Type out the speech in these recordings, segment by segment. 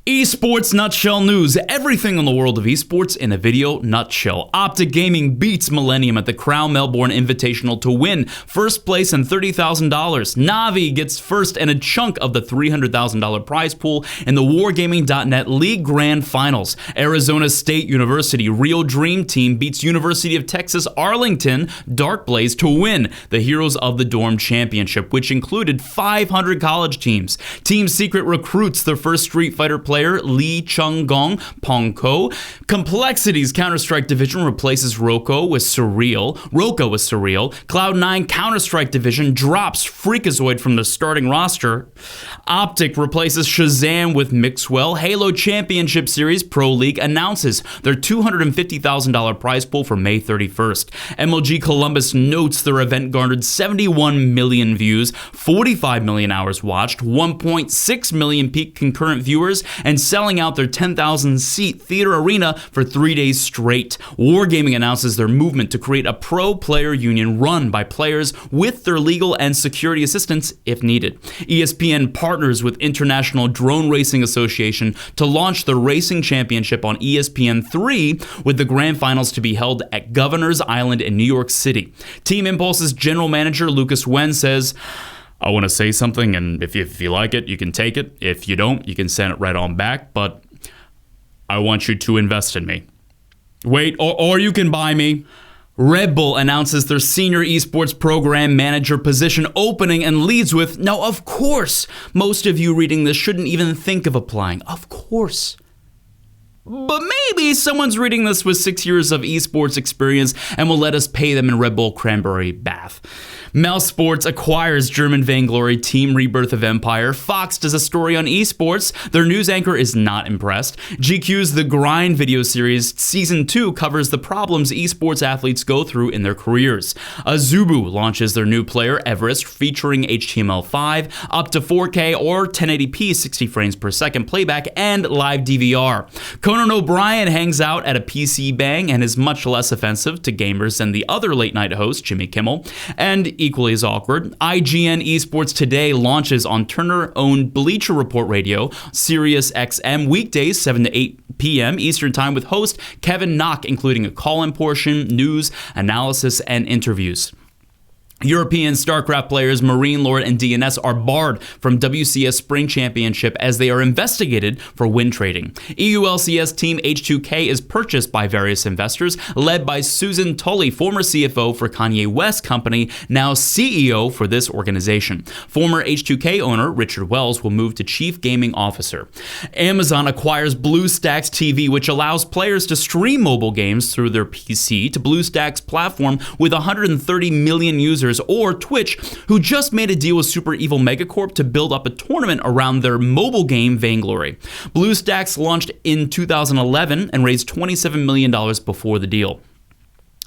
Esports Nutshell News. Everything on the world of esports in a video nutshell. Optic Gaming beats Millennium at the Crown Melbourne Invitational to win first place and $30,000. NaVi gets first and a chunk of the $300,000 prize pool in the Wargaming.net League Grand Finals. Arizona State University Real Dream Team beats University of Texas Arlington Darkblaze to win the Heroes of the Dorm Championship, which included 500 college teams. Team Secret recruits their first Street Fighter player, Lee Chung Gon Poongko. Complexity's Counter Strike division replaces Roca with Surreal. Cloud9 Counter Strike division drops Freakazoid from the starting roster. Optic replaces Shahzam with Mixwell. Halo Championship Series Pro League announces their $250,000 prize pool for May 31st. MLG Columbus notes their event garnered 71 million views, 45 million hours watched, 1.6 million peak concurrent viewers, and selling out their 10,000-seat theater arena for 3 days straight. Wargaming announces their movement to create a pro player union run by players with their legal and security assistance if needed. ESPN partners with International Drone Racing Association to launch the Racing Championship on ESPN3, with the grand finals to be held at Governor's Island in New York City. Team Impulse's general manager Lucas Wen says, "I want to say something, and if you like it, you can take it. If you don't, you can send it right on back, but I want you to invest in me. Wait, or you can buy me." Red Bull announces their senior esports program manager position opening and leads with, "Now, of course, most of you reading this shouldn't even think of applying. Of course. But maybe someone's reading this with 6 years of esports experience and will let us pay them in Red Bull Cranberry Bath." Mouse Sports acquires German Vainglory Team Rebirth of Empire. Fox does a story on esports. Their news anchor is not impressed. GQ's The Grind video series Season 2 covers the problems esports athletes go through in their careers. Azubu launches their new player, Everest, featuring HTML5, up to 4K or 1080p 60 frames per second playback, and live DVR. Conan O'Brien hangs out at a PC Bang and is much less offensive to gamers than the other late-night host, Jimmy Kimmel. And equally as awkward, IGN Esports Today launches on Turner-owned Bleacher Report Radio, Sirius XM, weekdays 7 to 8 p.m. Eastern Time, with host Kevin Knock, including a call-in portion, news, analysis, and interviews. European StarCraft players Marine Lord and DNS are barred from WCS Spring Championship as they are investigated for win trading. EULCS team H2K is purchased by various investors, led by Susan Tully, former CFO for Kanye West Company, now CEO for this organization. Former H2K owner Richard Wells will move to Chief Gaming Officer. Amazon acquires BlueStacks TV, which allows players to stream mobile games through their PC to BlueStacks platform with 130 million users, or Twitch, who just made a deal with Super Evil Megacorp to build up a tournament around their mobile game Vainglory. BlueStacks launched in 2011 and raised $27 million before the deal.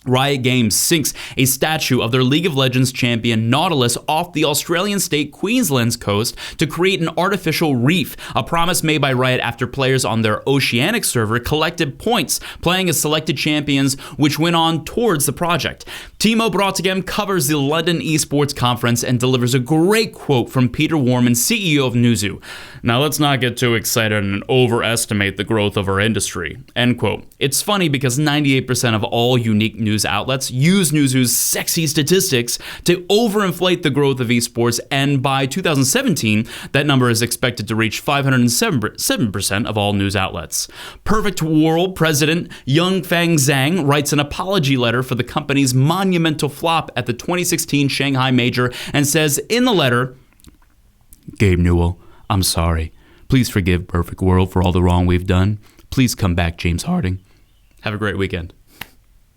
Riot Games sinks a statue of their League of Legends champion Nautilus off the Australian state Queensland's coast to create an artificial reef, a promise made by Riot after players on their Oceanic server collected points playing as selected champions, which went on towards the project. Timo Brottegem covers the London Esports Conference and delivers a great quote from Peter Warman, CEO of Newzoo. "Now let's not get too excited and overestimate the growth of our industry." End quote. It's funny because 98% of all unique news outlets use Newzoo's sexy statistics to overinflate the growth of esports, and by 2017, that number is expected to reach 507% of all news outlets. Perfect World president Yongfang Zhang writes an apology letter for the company's monumental flop at the 2016 Shanghai Major and says in the letter, "Gabe Newell, I'm sorry. Please forgive Perfect World for all the wrong we've done. Please come back, James Harding." Have a great weekend.